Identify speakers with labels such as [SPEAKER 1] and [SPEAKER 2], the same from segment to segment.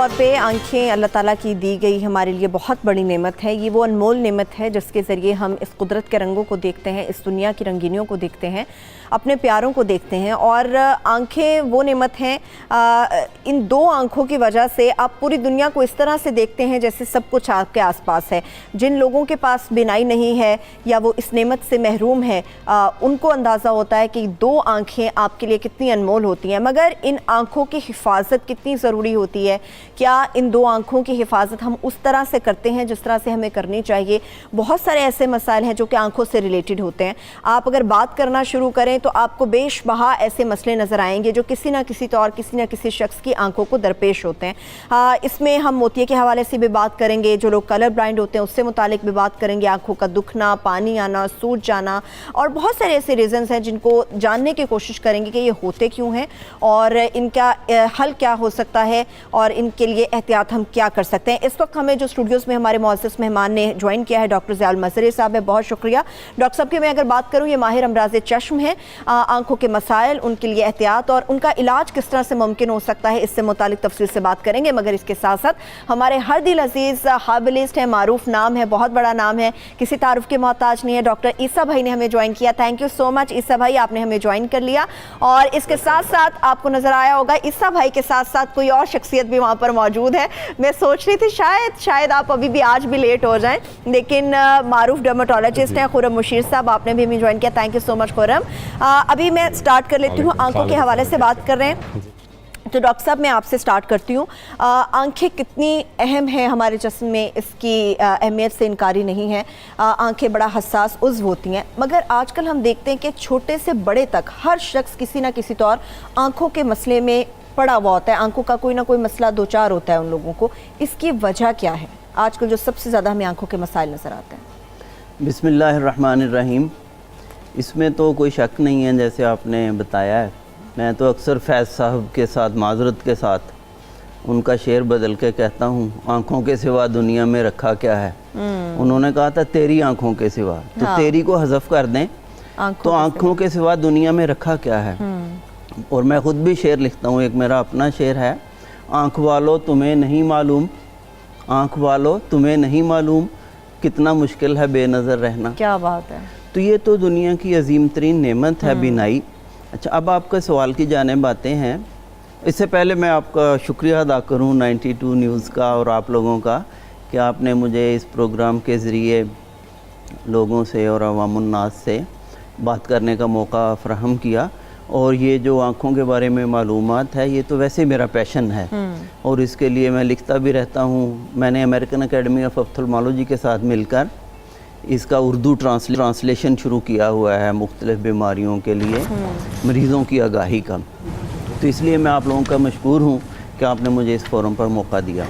[SPEAKER 1] طور पे आंखें अल्लाह ताला की दी गई हमारे लिए बहुत बड़ी नेमत है। ये वो अनमोल नेमत है जिसके ज़रिए हम इस कुदरत के रंगों को देखते हैं, इस दुनिया की रंगीनियों को देखते हैं, अपने प्यारों को देखते हैं। और आंखें वो नेमत हैं, इन दो आंखों की वजह से आप पूरी दुनिया को इस तरह से देखते हैं जैसे सब कुछ आपके आसपास है। जिन लोगों के पास बिनाई नहीं है या वो इस नेमत से महरूम है, उनको अंदाज़ा होता है कि दो आंखें आपके लिए कितनी अनमोल होती हैं। मगर इन आंखों की हिफाजत कितनी ज़रूरी होती है, क्या इन दो आंखों की हिफाजत हम उस तरह से करते हैं जिस तरह से हमें करनी चाहिए? बहुत सारे ऐसे मसाइल हैं जो कि आंखों से रिलेटेड होते हैं। आप अगर बात करना शुरू करें तो आपको बेशबहा ऐसे मसले नज़र आएंगे जो किसी ना किसी तौर किसी ना किसी शख्स की आंखों को दरपेश होते हैं। इसमें हम मोतिये के हवाले से भी बात करेंगे, जो लोग कलर ब्लाइंड होते हैं उससे मुतालिक भी बात करेंगे, आंखों का दुखना, पानी आना, सूज जाना, और बहुत सारे ऐसे रीज़न्स हैं जिनको जानने की कोशिश करेंगे कि ये होते क्यों हैं और इनका हल क्या हो सकता है और इनके लिए एहतियात हम क्या कर सकते हैं। इस वक्त हमें जो स्टूडियोज़ में हमारे मुअज़्ज़ज़ मेहमान ने ज्वाइन किया है डॉक्टर ज़ियाउल मज़हरी साहब है, बहुत शुक्रिया डॉक्टर साहब की। मैं अगर बात करूँ, ये माहिर अमराज़ चश्म है, आंखों के मसाइल, उनके लिए एहतियात और उनका इलाज किस तरह से मुमकिन हो सकता है, इससे मुतालिक तफसील से बात करेंगे। मगर इसके साथ साथ हमारे हर दिल अजीज़ हर्बलिस्ट है, मारूफ नाम है, बहुत बड़ा नाम है, किसी तारुफ के मोहताज नहीं है, डॉक्टर ईसा भाई ने हमें ज्वाइन किया। थैंक यू सो मच ईसा भाई, आपने हमें ज्वाइन कर लिया। और इसके साथ साथ आपको नज़र आया होगा ईसा भाई के साथ साथ कोई और शख्सियत भी वहाँ पर मौजूद है। मैं सोच रही थी शायद आप अभी भी आज भी लेट हो जाएं, लेकिन मारूफ डर्मेटोलॉजिस्ट हैं खुर्रम मुशीर साहब, आपने भी हमें ज्वाइन किया। Thank you so much Khurram. अभी मैं स्टार्ट कर लेती हूँ, आंखों के हवाले से बात कर रहे हैं तो डॉक्टर साहब मैं आपसे स्टार्ट करती हूँ। आंखें कितनी अहम है हमारे जिस्म में, इसकी अहमियत से इनकारी नहीं है। आंखें बड़ा हसास उज़्व होती हैं, मगर आजकल हम देखते हैं कि छोटे से बड़े तक हर शख्स किसी ना किसी तौर आंखों के मसले में पड़ा हुआ होता है। आंखों का कोई ना कोई मसला दो चार होता है उन लोगों को। इसकी वजह क्या है आजकल जो सबसे ज़्यादा हमें आंखों के मसाइल नज़र आते हैं?
[SPEAKER 2] बिस्मिल्लाहिर्रहमानिर्रहीम। इसमें तो कोई शक नहीं है, जैसे आपने बताया है। मैं तो अक्सर फैज़ साहब के साथ माज़रत के साथ उनका शेर बदल के कहता हूँ, आँखों के सिवा दुनिया में रखा क्या है। उन्होंने कहा था तेरी आँखों के सिवा, तो हाँ। तेरी को हज़फ कर दें तो आँखों के सिवा दुनिया में रखा क्या है। और मैं ख़ुद भी शेर लिखता हूँ, एक मेरा अपना शेर है, आँख वालों तुम्हें नहीं मालूम, आँख वालों तुम्हें नहीं मालूम कितना मुश्किल है बेनज़र रहना।
[SPEAKER 1] क्या बात है।
[SPEAKER 2] तो ये तो दुनिया की अजीम तरीन नेमत है बिनाई। अच्छा, अब आपका सवाल की जानिब आते हैं। इससे पहले मैं आपका शुक्रिया अदा करूं 92 न्यूज़ का और आप लोगों का कि आपने मुझे इस प्रोग्राम के ज़रिए लोगों से और अवामुन्नास से बात करने का मौका फ़राहम किया। और ये जो आँखों के बारे में मालूमात है, ये तो वैसे मेरा पैशन है और इसके लिए मैं लिखता भी रहता हूँ। मैंने अमेरिकन एकेडमी ऑफ ऑप्थेल्मोलॉजी के साथ मिलकर इसका उर्दू ट्रांसलेशन शुरू किया हुआ है मुख्तलिफ़ बीमारियों के लिए मरीज़ों की आगाही का। तो इसलिए मैं आप लोगों का मशकूर हूँ कि आपने मुझे इस फोरम पर मौका दिया।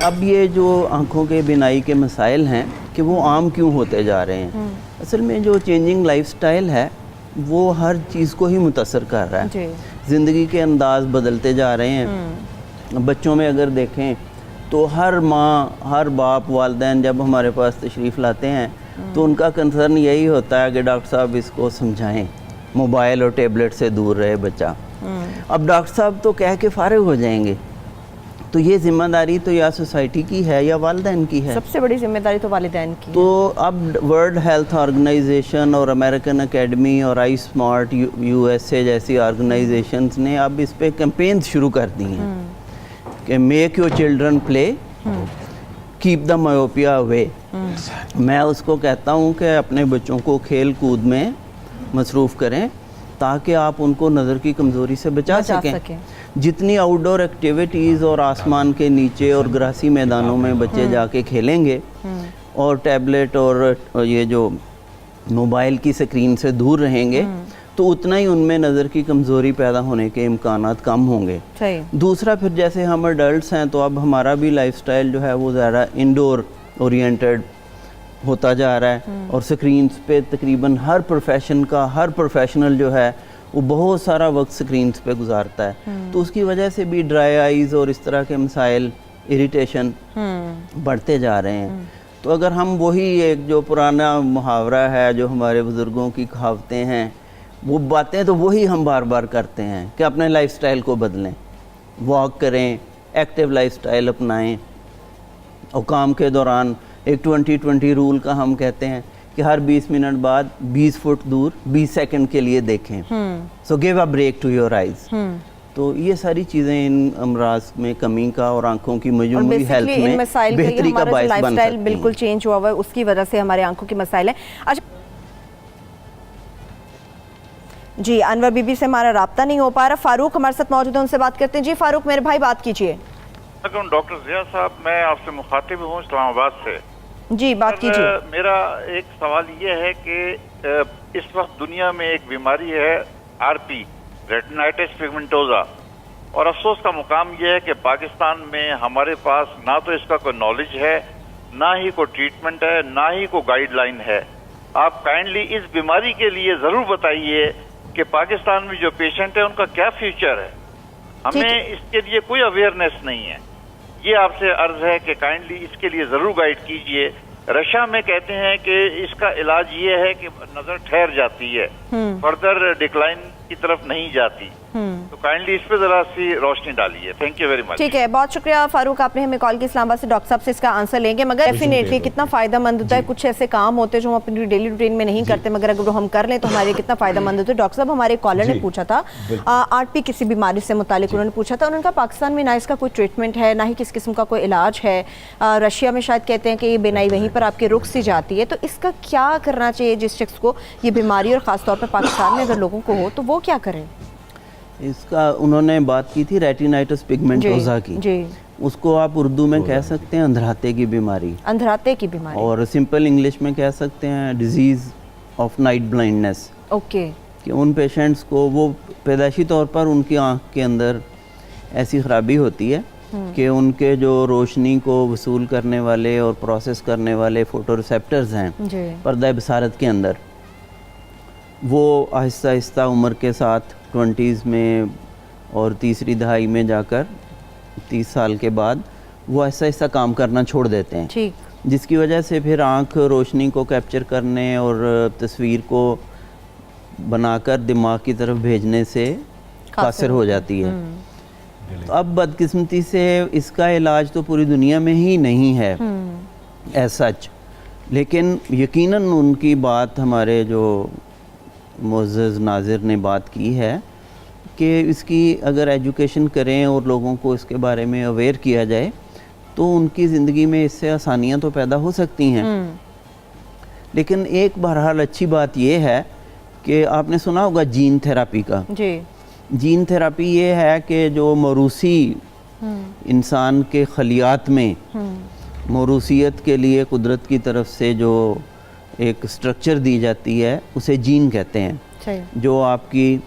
[SPEAKER 2] अब ये जो आँखों के बिनाई के मसाइल हैं कि वो आम क्यों होते जा रहे हैं, असल में जो चेंजिंग लाइफस्टाइल है वो हर चीज़ को ही मुतासर कर रहा है। ज़िंदगी के अंदाज़ बदलते जा रहे हैं। बच्चों में अगर देखें तो हर माँ हर बाप वालिदैन जब हमारे पास तशरीफ़ लाते हैं तो उनका कंसर्न यही होता है कि डॉक्टर साहब इसको समझाएं, मोबाइल और टेबलेट से दूर रहे बच्चा। अब डॉक्टर साहब तो कह के फ़ारिग हो जाएंगे, तो ये ज़िम्मेदारी तो या सोसाइटी की है या वालिदैन की है।
[SPEAKER 1] सबसे बड़ी जिम्मेदारी तो वालिदैन की
[SPEAKER 2] तो अब वर्ल्ड हेल्थ ऑर्गेनाइजेशन और अमेरिकन एकेडमी और आई स्मार्ट USA जैसी ऑर्गेनाइजेशंस ने अब इस पर कैंपेन्स शुरू कर दी हैं कि make your children play, keep the myopia away. मैं उसको कहता हूँ कि अपने बच्चों को खेल कूद में मसरूफ़ करें ताकि आप उनको नज़र की कमज़ोरी से बचा सकें। जितनी आउटडोर एक्टिविटीज़ और आसमान के नीचे और ग्रासी मैदानों में बच्चे जाके खेलेंगे और टैबलेट और ये जो मोबाइल की स्क्रीन से दूर रहेंगे तो उतना ही उनमें नज़र की कमज़ोरी पैदा होने के इम्कानात कम होंगे। दूसरा, फिर जैसे हम अडल्ट्स हैं तो अब हमारा भी लाइफस्टाइल जो है वो ज़्यादा इंडोर ओरिएंटेड होता जा रहा है और स्क्रीन्स पे तकरीबन हर प्रोफेशनल जो है वो बहुत सारा वक्त स्क्रीन्स पे गुजारता है। तो उसकी वजह से भी ड्राई आइज़ और इस तरह के मसाइल, इरिटेशन बढ़ते जा रहे हैं। तो अगर हम वही एक जो पुराना मुहावरा है, जो हमारे बुज़ुर्गों की कहावतें हैं, वो बातें तो वही हम बार बार करते हैं कि अपने लाइफस्टाइल को बदलें, वॉक करें, एक्टिव लाइफस्टाइल अपनाएं और काम के दौरान एक 20-20 रूल का हम कहते हैं कि हर 20 मिनट बाद 20 फुट दूर 20 सेकंड के लिए देखें. So give a break to your eyes. तो ये सारी चीज़ें इन अमराज में कमी का और आंखों की मजमूई हेल्थ में बेहतरी का बायस बन सकती हैं.
[SPEAKER 1] बिल्कुल चेंज हुआ हुआ है, उसकी वजह से हमारे आंखों के मसाइल हैं. अच्छा जी, अनवर बीबी से हमारा राब्ता नहीं हो पा रहा. फारूक हमारे साथ मौजूद है, उनसे बात करते हैं. जी फारूक मेरे भाई, बात कीजिए.
[SPEAKER 3] डॉक्टर जिया साहब, मैं आपसे मुखातिब हूँ इस्लामाबाद से.
[SPEAKER 1] जी बात कीजिए.
[SPEAKER 3] मेरा एक सवाल ये है कि इस वक्त दुनिया में एक बीमारी है आरपी, रेटिनाइटिस पिगमेंटोजा, और अफसोस का मुकाम यह है कि पाकिस्तान में हमारे पास ना तो इसका कोई नॉलेज है, ना ही कोई ट्रीटमेंट है, ना ही कोई गाइडलाइन है. आप काइंडली इस बीमारी के लिए ज़रूर बताइए कि पाकिस्तान में जो पेशेंट है उनका क्या फ्यूचर है. हमें इसके लिए कोई अवेयरनेस नहीं है. ये आपसे अर्ज है कि काइंडली इसके लिए जरूर गाइड कीजिए. रशिया में कहते हैं कि इसका इलाज ये है कि नजर ठहर जाती है, फर्दर डिक्लाइन की तरफ नहीं जाती. तो काइंडली इस पे जरा सी रोशनी डालिए. Thank you very much.
[SPEAKER 1] ठीक है, बहुत शुक्रिया फारूक, आपने हमें कॉल की. इस्लामाबाद से डॉक्टर साहब से इसका आंसर लेंगे, मगर डेफिनेटली कितना फायदा मंद होता है. कुछ ऐसे काम होते हैं जो हम अपनी डेली रूटीन में नहीं करते, मगर अगर हम कर लें तो हमारे कितना फायदा मंद होता है. डॉक्टर साहब, हमारे कॉलर ने पूछा था आरपी किसी बीमारी से मुतालिक, उन्होंने पूछा था, उन्होंने कहा पाकिस्तान में ना इसका कोई ट्रीटमेंट है, ना ही किस किस्म का कोई इलाज है. रशिया में शायद कहते हैं कि ये बिनाई वहीं पर आपके रुख से जाती है. तो इसका क्या करना चाहिए जिस शख्स को ये बीमारी और ख़ासतौर पर पाकिस्तान में अगर लोगों को हो तो वो क्या करें?
[SPEAKER 2] इसका उन्होंने बात की थी रेटिनाइटिस पिगमेंटोजा की. जी. उसको आप उर्दू में कह सकते हैं अंधराते की बीमारी. अंधराते की बीमारी. और सिंपल इंग्लिश में कह सकते हैं disease of night blindness. Okay. कि उन पेशेंट्स को वो पैदाइशी तौर पर उनकी आँख के अंदर ऐसी ख़राबी होती है कि उनके जो रोशनी को वसूल करने वाले और प्रोसेस करने वाले फोटो रिसेप्टर्स हैं पर्दा बसारत के अंदर, वो आहिस्ता आहिस्ता उम्र के साथ 20s में और तीसरी दहाई में जाकर 30 साल के बाद वो आहिस्ता आहिस्ता काम करना छोड़ देते हैं. ठीक. जिसकी वजह से फिर आँख रोशनी को कैप्चर करने और तस्वीर को बनाकर दिमाग की तरफ भेजने से कासिर हो जाती है. तो अब बदकिस्मती से इसका इलाज तो पूरी दुनिया में ही नहीं है एज सच, लेकिन यकीनन उनकी बात हमारे जो मुअज़्ज़ज़ नाज़िर ने बात की है कि इसकी अगर एजुकेशन करें और लोगों को इसके बारे में अवेयर किया जाए तो उनकी ज़िंदगी में इससे आसानियां तो पैदा हो सकती हैं. लेकिन एक बहरहाल अच्छी बात यह है कि आपने सुना होगा जीन थेरापी का. जी. जीन थेरापी ये है कि जो मौरूसी इंसान के खलियात में मौरूसियत के लिए कुदरत की तरफ से जो एक स्ट्रक्चर दी जाती है उसे जीन कहते हैं, जो आपकी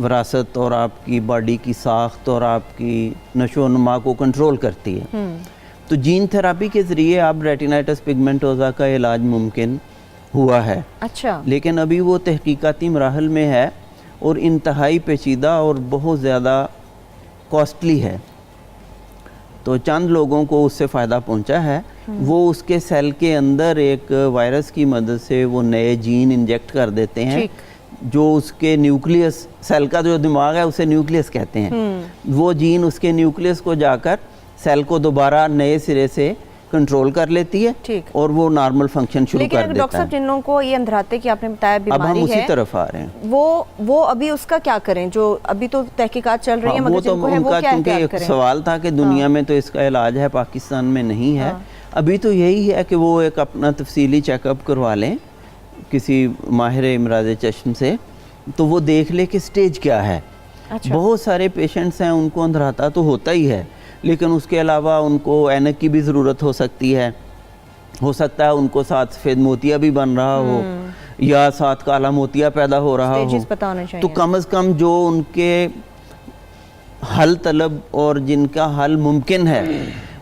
[SPEAKER 2] विरासत और आपकी बॉडी की साख्त और आपकी नशोनुमा को कंट्रोल करती है. तो जीन थेरापी के ज़रिए आप रेटिनाइटिस पिगमेंटोजा का इलाज मुमकिन हुआ है. अच्छा. लेकिन अभी वो तहकीकाती मराहल में है और इंतहाई पेचीदा और बहुत ज़्यादा कॉस्टली है. तो चंद लोगों को उससे फ़ायदा पहुंचा है. वो उसके सेल के अंदर एक वायरस की मदद से वो नए जीन इंजेक्ट कर देते हैं जो उसके न्यूक्लियस, सेल का जो दिमाग है उसे न्यूक्लियस कहते हैं, वो जीन उसके न्यूक्लियस को जाकर सेल को दोबारा नए सिरे से कंट्रोल कर लेती है और वो नॉर्मल फंक्शन शुरू कर देता है.
[SPEAKER 1] डॉक्टर साहब, जिन लोगों को ये अंधराते की आपने बताया बीमारी है,
[SPEAKER 2] अब हम उसी तरफ आ रहे हैं,
[SPEAKER 1] वो अभी उसका क्या करें? जो अभी तो तहकीकात चल रही है, मगर
[SPEAKER 2] तो उनका क्योंकि एक सवाल था कि दुनिया में तो इसका इलाज है, पाकिस्तान में नहीं है. अभी तो यही है कि वो एक अपना तफसीली चेकअप करवा लें किसी माहिर इमराज़ चश्म से, तो वो देख ले कि स्टेज क्या है. अच्छा. बहुत सारे पेशेंट्स हैं उनको अंधराता तो होता ही है, लेकिन उसके अलावा उनको ऐनक की भी ज़रूरत हो सकती है. हो सकता है उनको साथ सफ़ेद मोतिया भी बन रहा हो या साथ काला मोतिया पैदा हो रहा हो. तो कम अज़ कम जो उनके हल तलब और जिनका हल मुमकिन है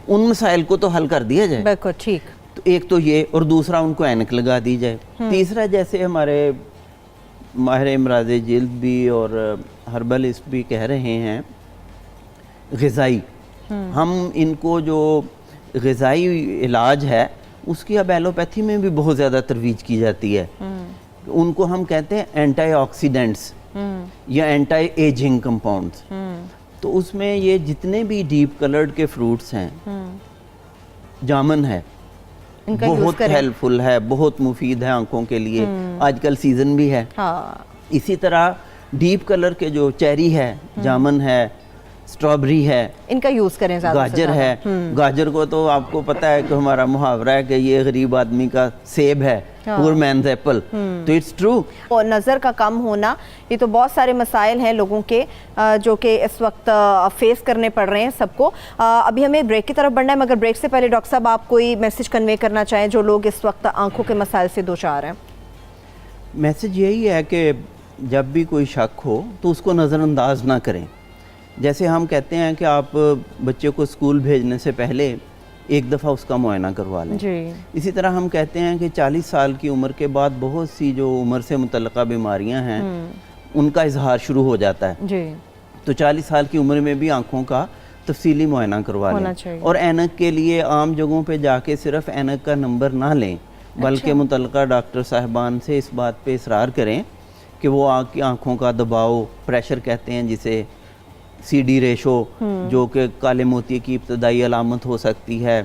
[SPEAKER 2] उन मसाइल को तो हल कर दिया जाए.
[SPEAKER 1] बिल्कुल ठीक.
[SPEAKER 2] तो एक तो ये, और दूसरा उनको ऐनक लगा दी जाए. तीसरा, जैसे हमारे माहिर इमराज़ जिल्द भी और हर्बलिस्ट भी कह रहे हैं, ग़िज़ाई, हम इनको जो ग़िज़ाई इलाज है उसकी अब एलोपैथी में भी बहुत ज़्यादा तरवीज की जाती है. उनको हम कहते हैं एंटी ऑक्सीडेंट्स या एंटी एजिंग कंपाउंड्स. تو اس میں یہ جتنے بھی ڈیپ کلرڈ کے فروٹس ہیں، جامن ہے،
[SPEAKER 1] ان کا یوز
[SPEAKER 2] بہت
[SPEAKER 1] کریں۔
[SPEAKER 2] ہیلپ فل ہے، بہت مفید ہے آنکھوں کے لیے، آج کل سیزن بھی ہے۔ اسی طرح ڈیپ کلر کے جو چیری ہے، جامن ہے، اسٹرابری ہے،
[SPEAKER 1] ان کا یوز کریں زیادہ سے
[SPEAKER 2] گاجر
[SPEAKER 1] زیادہ۔
[SPEAKER 2] ہے۔ گاجر کو تو آپ کو پتہ ہے کہ ہمارا محاورہ ہے کہ یہ غریب آدمی کا سیب ہے، پور مینز ایپل، تو اٹس ٹرو۔
[SPEAKER 1] اور نظر کا کم ہونا، یہ تو بہت سارے مسائل ہیں لوگوں کے جو کہ اس وقت فیس کرنے پڑ رہے ہیں سب کو۔ ابھی ہمیں بریک کی طرف بڑھنا ہے، مگر بریک سے پہلے ڈاکٹر صاحب آپ کوئی میسج کنوے کرنا چاہیں جو لوگ اس وقت آنکھوں کے مسائل سے دوچار ہیں؟
[SPEAKER 2] میسج یہی ہے کہ جب بھی کوئی شک ہو تو اس کو نظر انداز نہ کریں۔ جیسے ہم کہتے ہیں کہ آپ بچے کو اسکول بھیجنے سے پہلے ایک دفعہ اس کا معائنہ کروا لیں۔
[SPEAKER 1] جی۔
[SPEAKER 2] اسی طرح ہم کہتے ہیں کہ 40 سال کی عمر کے بعد بہت سی جو عمر سے متعلقہ بیماریاں ہیں ان کا اظہار شروع ہو جاتا ہے،
[SPEAKER 1] جی۔
[SPEAKER 2] تو 40 سال کی عمر میں بھی آنکھوں کا تفصیلی معائنہ کروا
[SPEAKER 1] ہونا
[SPEAKER 2] لیں۔
[SPEAKER 1] چاہیے۔
[SPEAKER 2] اور اینک کے لیے عام جگہوں پہ جا کے صرف اینک کا نمبر نہ لیں، بلکہ متعلقہ ڈاکٹر صاحبان سے اس بات پہ اصرار کریں کہ وہ آنکھوں کا دباؤ، پریشر کہتے ہیں جسے، سی ڈی ریشو جو کہ کالے موتیے کی ابتدائی علامت ہو سکتی ہے،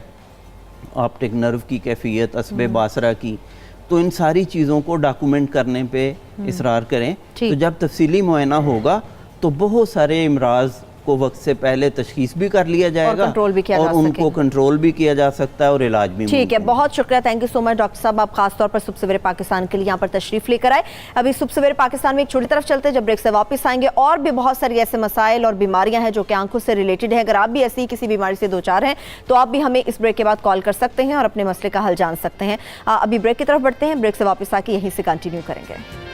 [SPEAKER 2] آپٹک نرو کی کیفیت، عصب باصرہ کی، تو ان ساری چیزوں کو ڈاکومنٹ کرنے پہ اصرار کریں۔ تو جب تفصیلی معائنہ ہوگا تو بہت سارے امراض کو وقت سے پہلے تشخیص بھی کر لیا جائے گا،
[SPEAKER 1] کنٹرول بھی کیا جا
[SPEAKER 2] اور ان
[SPEAKER 1] سکے
[SPEAKER 2] کو کنٹرول بھی کیا جا سکتا ہے اور علاج بھی
[SPEAKER 1] ٹھیک ہے۔
[SPEAKER 2] ممکن
[SPEAKER 1] بہت شکریہ، thank you so much doctor صاحب، آپ خاص طور پر صبح سویرے پاکستان کے لیے یہاں پر تشریف لے کر آئے۔ ابھی صبح سویرے پاکستان میں ایک چھوٹی طرف چلتے ہیں، جب بریک سے واپس آئیں گے اور بھی بہت ساری ایسے مسائل اور بیماریاں ہیں جو کہ آنکھوں سے ریلیٹڈ ہیں۔ اگر آپ بھی ایسی کسی بیماری سے دوچار ہیں تو آپ بھی ہمیں اس بریک کے بعد کال کر سکتے ہیں اور اپنے مسئلے کا حل جان سکتے ہیں۔ ابھی بریک کی طرف بڑھتے ہیں، بریک سے واپس آ کے یہیں سے کنٹینیو کریں گے۔